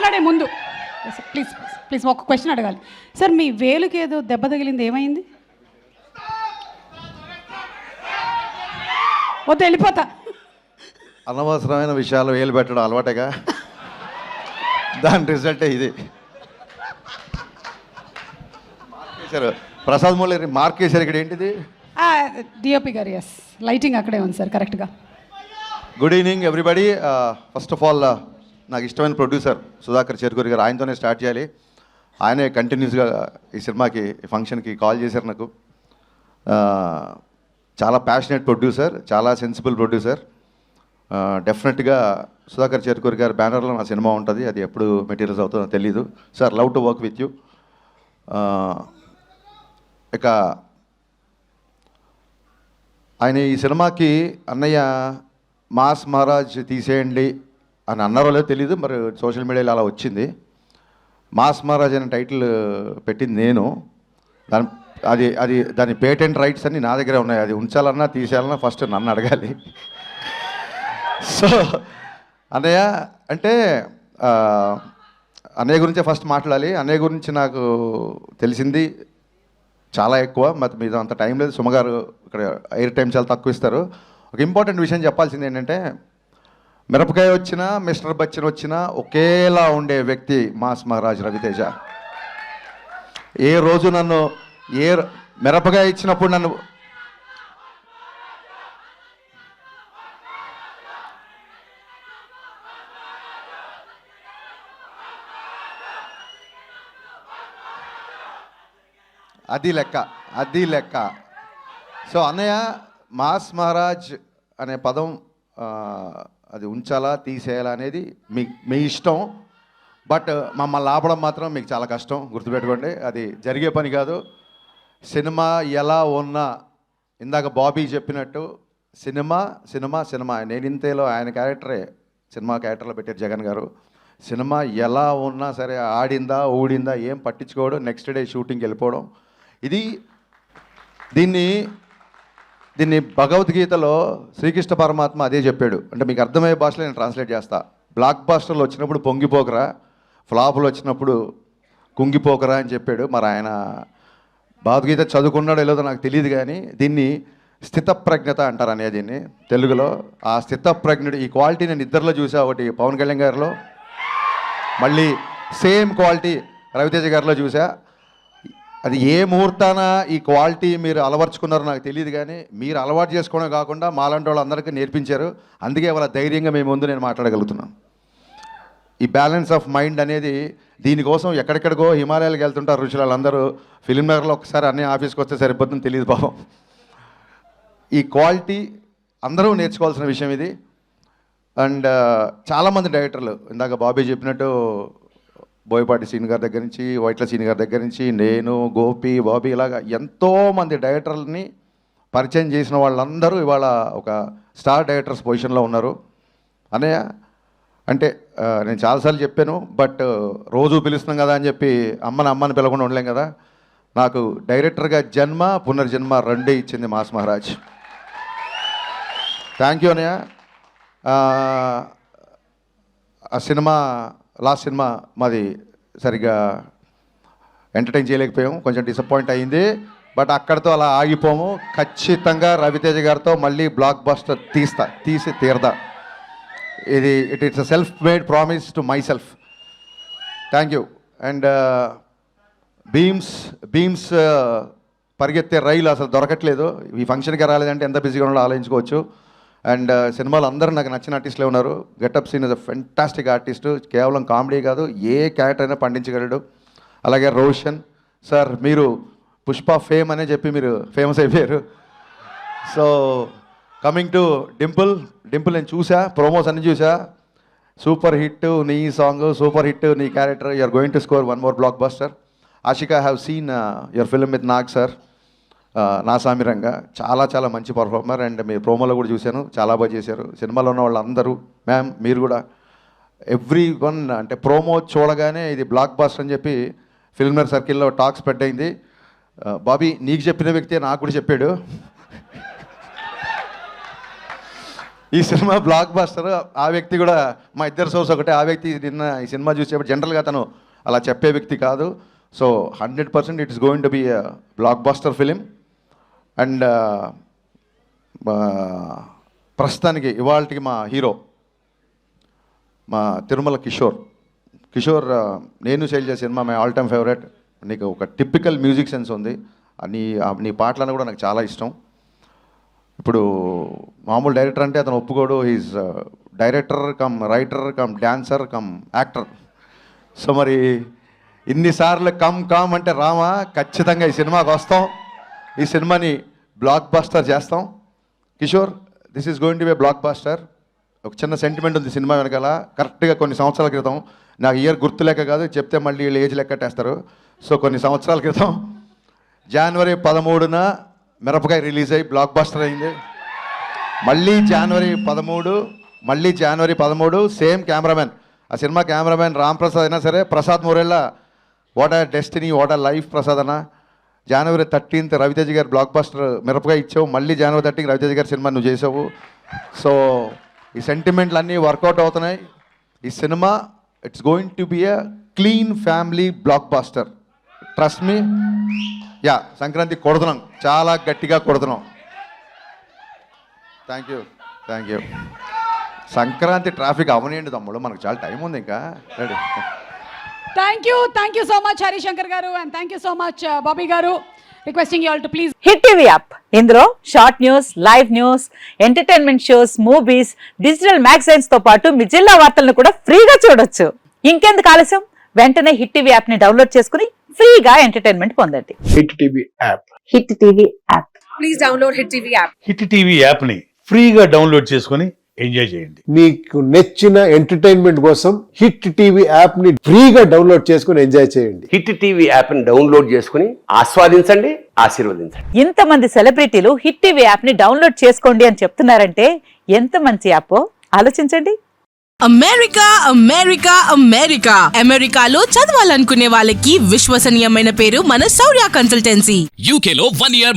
మాట్లాడే ముందు please please ఒక క్వశ్చన్ అడగాలి సార్. మీ వేలుకి ఏదో దెబ్బ తగిలింది, ఏమైంది? వద్దు, వెళ్ళిపోతా. అనవసరమైన విషయాలు వేలు పెట్టడం అలవాటేగా, దాని రిజల్టే ఇది. ప్రసాద్ మూలరి మార్క్ వేశారు. ఇక్కడ ఏంటిది? డిఓపి గారు. ఎస్, లైటింగ్ అక్కడే ఉంది సార్ కరెక్ట్గా. Good evening everybody. First of all నాకు ఇష్టమైన ప్రొడ్యూసర్ సుధాకర్ చెరుకూరి గారు, ఆయనతోనే స్టార్ట్ చేయాలి. ఆయనే కంటిన్యూస్గా ఈ సినిమాకి ఈ ఫంక్షన్కి కాల్ చేశారు నాకు. చాలా ప్యాషనేట్ ప్రొడ్యూసర్, చాలా సెన్సిబుల్ ప్రొడ్యూసర్. డెఫినెట్గా సుధాకర్ చెరుకూరి గారి బ్యానర్లో నా సినిమా ఉంటుంది. అది ఎప్పుడు మెటీరియల్స్ అవుతుందో తెలీదు. Sir, love to work with you. ఇక ఆయన ఈ సినిమాకి అన్నయ్య మాస్ మహారాజ్ తీసేయండి అని అన్నారో లేదో తెలీదు, మరి సోషల్ మీడియాలో అలా వచ్చింది. మాస్ మహారాజ్ అనే టైటిల్ పెట్టింది నేను. దాని పేటెంట్ రైట్స్ అన్నీ నా దగ్గరే ఉన్నాయి. అది ఉంచాలన్నా తీసేయాలన్నా ఫస్ట్ నన్ను అడగాలి. సో అన్నయ్య అంటే అన్నయ్య గురించే ఫస్ట్ మాట్లాడాలి. అన్నయ్య గురించి నాకు తెలిసింది చాలా ఎక్కువ, మరి మీద అంత టైం లేదు. సుమగారు ఇక్కడ ఎయిర్ టైం చాలా తక్కువ ఇస్తారు. ఒక ఇంపార్టెంట్ విషయం చెప్పాల్సింది ఏంటంటే, మిరపకాయ వచ్చినా మిస్టర్ బచ్చన్ వచ్చినా ఒకేలా ఉండే వ్యక్తి మాస్ మహారాజ్ రవితేజ. ఏ రోజు నన్ను మిరపకాయ ఇచ్చినప్పుడు నన్ను అది లెక్క. సో అన్నయ్య మాస్ మహారాజ్ అనే పదం అది ఉంచాలా తీసేయాలా అనేది మీ ఇష్టం. బట్ మమ్మల్ని ఆపడం మాత్రం మీకు చాలా కష్టం, గుర్తుపెట్టుకోండి. అది జరిగే పని కాదు. సినిమా ఎలా ఉన్నా, ఇందాక బాబీ చెప్పినట్టు సినిమా సినిమా సినిమా. నేను ఇంతేలో ఆయన క్యారెక్టరే సినిమా క్యారెక్టర్లో పెట్టారు జగన్ గారు. సినిమా ఎలా ఉన్నా సరే, ఆడిందా ఊడిందా ఏం పట్టించుకోవడం, నెక్స్ట్ డే షూటింగ్కి వెళ్ళిపోవడం. దీన్ని భగవద్గీతలో శ్రీకృష్ణ పరమాత్మ అదే చెప్పాడు. అంటే మీకు అర్థమయ్యే భాషలో నేను ట్రాన్స్లేట్ చేస్తా. బ్లాక్ బాస్టర్లు వచ్చినప్పుడు పొంగిపోకరా, ఫ్లాపులు వచ్చినప్పుడు కుంగిపోకరా అని చెప్పాడు. మరి ఆయన భగవద్గీత చదువుకున్నాడో లేదో నాకు తెలియదు, కానీ దీన్ని స్థితప్రజ్ఞత అంటారు అనే దీన్ని తెలుగులో. ఆ స్థితప్రజ్ఞుడు ఈ క్వాలిటీ నేను ఇద్దరిలో చూసా. ఒకటి పవన్ కళ్యాణ్ గారిలో, మళ్ళీ సేమ్ క్వాలిటీ రవితేజ గారిలో చూసా. అది ఏ ముహూర్తాన ఈ క్వాలిటీ మీరు అలవర్చుకున్నారో నాకు తెలియదు, కానీ మీరు అలవాటు చేసుకోవడం కాకుండా మాలాంటి వాళ్ళందరికీ నేర్పించారు. అందుకే వాళ్ళ ధైర్యంగా మేము ముందు నేను మాట్లాడగలుగుతున్నాను. ఈ బ్యాలెన్స్ ఆఫ్ మైండ్ అనేది, దీనికోసం ఎక్కడెక్కడికో హిమాలయాలకు వెళ్తుంటారు ఋషులు. వాళ్ళందరూ ఫిలిం నగర్లో ఒకసారి అన్నీ ఆఫీస్కి వస్తే సరిపోతుందని తెలియదు పాపం. ఈ క్వాలిటీ అందరూ నేర్చుకోవాల్సిన విషయం ఇది. అండ్ చాలామంది డైరెక్టర్లు, ఇందాక బాబీ చెప్పినట్టు బోయపాటి సీన్ గారి దగ్గర నుంచి, వైట్ల సీన్ గారి దగ్గర నుంచి, నేను, గోపి, బాబీ, ఇలాగా ఎంతోమంది డైరెక్టర్లని పరిచయం చేసిన వాళ్ళందరూ ఇవాళ ఒక స్టార్ డైరెక్టర్స్ పొజిషన్లో ఉన్నారు. అన్నయ్య అంటే నేను చాలాసార్లు చెప్పాను, బట్ రోజు పిలుస్తున్నాం కదా అని చెప్పి అమ్మని పిలవకుండా ఉండలేం కదా. నాకు డైరెక్టర్గా జన్మ పునర్జన్మ రెండే ఇచ్చింది మాస్ మహారాజ్. థ్యాంక్ యూ అన్నయ్య. ఆ సినిమా లాస్ట్ సినిమా మాది సరిగ్గా ఎంటర్టైన్ చేయలేకపోయాం, కొంచెం డిసప్పాయింట్ అయింది. బట్ అక్కడితో అలా ఆగిపోము. ఖచ్చితంగా రవితేజ గారితో మళ్ళీ బ్లాక్ బస్టర్ తీసి తీరదా. It's a self made promise to myself. Thank you. And Bheems పరిగెత్తే రైలు అసలు దొరకట్లేదు. ఈ ఫంక్షన్కి రాలేదంటే ఎంత బిజీగా ఉన్నాడో ఆలోచించుకోవచ్చు. అండ్ సినిమాలో అందరూ నాకు నచ్చిన ఆర్టిస్టులే ఉన్నారు. Getup Seenu is a fantastic artist. కేవలం కామెడీ కాదు, ఏ క్యారెక్టర్ అయినా పండించగలడు. అలాగే రోషన్ సార్, మీరు పుష్ప ఫేమ్ అనే చెప్పి మీరు ఫేమస్ అయిపోయారు. సో కమింగ్ టు డింపుల్ నేను చూసా, ప్రోమోస్ అన్ని చూసా. సూపర్ హిట్ నీ సాంగ్, సూపర్ హిట్ నీ character. You're going to score one more blockbuster. Ashika have seen your film with Nag sir, Naa Saamiranga. చాలా మంచి పర్ఫార్మర్. అండ్ మీ ప్రోమోలో కూడా చూశాను, చాలా బాగా చేశారు. సినిమాలో ఉన్న వాళ్ళందరూ, మ్యామ్ మీరు కూడా, ఎవ్రీ వన్ అంటే ప్రోమో చూడగానే ఇది బ్లాక్ బస్టర్ అని చెప్పి ఫిల్మర్ సర్కిల్లో టాక్ స్ప్రెడ్ అయింది. బాబీ, నీకు చెప్పిన వ్యక్తి నాకు కూడా చెప్పాడు. ఈ సినిమా బ్లాక్ బాస్టర్. ఆ వ్యక్తి కూడా మా ఇద్దరు సోర్స్ ఒకటే. ఆ వ్యక్తి నిన్న ఈ సినిమా చూసేప్పుడు జనరల్గా తను అలా చెప్పే వ్యక్తి కాదు. So 100% it is going to be blockbuster film. And ప్రస్తుతానికి ఇవాళకి మా హీరో మా తిరుమల కిషోర్. నేను సేల్ చేసే cinema my all time favourite. నీకు ఒక టిపికల్ మ్యూజిక్ సెన్స్ ఉంది. నీ పాటలను కూడా నాకు చాలా ఇష్టం. ఇప్పుడు మామూలు డైరెక్టర్ అంటే అతను ఒప్పుకోడు. Is director cum writer cum dancer come actor. So మరి ఇన్నిసార్లు కమ్ అంటే రామా, ఖచ్చితంగా ఈ సినిమాకి వస్తాం. ఈ సినిమాని బ్లాక్ బాస్టర్ చేస్తాం. Kishore, this is going to be blockbuster. ఒక చిన్న సెంటిమెంట్ ఉంది సినిమా వెనకాల. కరెక్ట్గా కొన్ని సంవత్సరాల క్రితం, నాకు ఇయర్ గుర్తులేక కాదు, చెప్తే మళ్ళీ వీళ్ళు ఏజ్ లెక్కట్టేస్తారు. సో కొన్ని సంవత్సరాల క్రితం జనవరి 13న మిరపకాయ రిలీజ్ అయ్యి బ్లాక్ బాస్టర్ అయింది. మళ్ళీ జనవరి 13 సేమ్ కెమెరామెన్. ఆ సినిమా కెమెరామెన్ రామ్ ప్రసాద్ అయినా సరే, ప్రసాద్ మోరెల్లా, what are destiny, what are life Prasad అన్న. జనవరి 13th రవితేజ గారు బ్లాక్ బాస్టర్ మిరపకాయ ఇచ్చావు. మళ్ళీ జనవరి 13th రవితేజ గారి సినిమా నువ్వు చేసావు. సో ఈ సెంటిమెంట్లు అన్నీ వర్కౌట్ అవుతున్నాయి. ఈ cinema it's going to be a clean family blockbuster. Trust me. Yeah, Sankranti కొడుతున్నాం, చాలా గట్టిగా కొడుతున్నాం. Thank you. సంక్రాంతి ట్రాఫిక్ అవనియండి తమ్ముడు, మనకు చాలా టైం ఉంది ఇంకా. Ready. Thank you so much Harishankar గారు, and thank you so much Bobby గారు. Requesting you all to please hit TV app. ఇందులో short news, live news, entertainment shows, movies, digital magazines తో పాటు మీ జిల్లా వార్తలను కూడా ఫ్రీగా చూడొచ్చు. ఇంకెందుకు ఆలస్యం, వెంటనే హిట్ టీవీ యాప్ ని డౌన్లోడ్ చేసుకుని ఫ్రీగా ఎంటర్టైన్మెంట్ పొందండి. Hit TV app. Hit TV app. Please download hit TV app. Hit TV యాప్ని ఫ్రీగా డౌన్లోడ్ చేసుకొని ఎంజాయ్ చేయండి. మీకు నచ్చిన ఎంటర్టైన్మెంట్ కోసం హిట్ టీవీ యాప్ ని ఫ్రీగా డౌన్లోడ్ చేసుకుని ఎంజాయ్ చేయండి. హిట్ టీవీ యాప్ని డౌన్లోడ్ చేసుకుని ఆస్వాదించండి, ఆశీర్వదించండి. ఇంతమంది సెలబ్రిటీలు హిట్ టీవీ యాప్ ని డౌన్లోడ్ చేసుకోండి అని చెప్తున్నారంటే ఎంత మంచి యాప్ ఆలోచించండి. అమెరికాలో చదవాలనుకునే వాళ్ళకి విశ్వసనీయమైన పేరు మన శౌర్య కన్సల్టెన్సీ. UK లో 1 year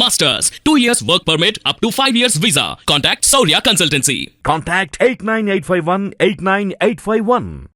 masters. 2 years work permit up to 5 years visa. Contact Saurya Consultancy. Contact 89851 89851.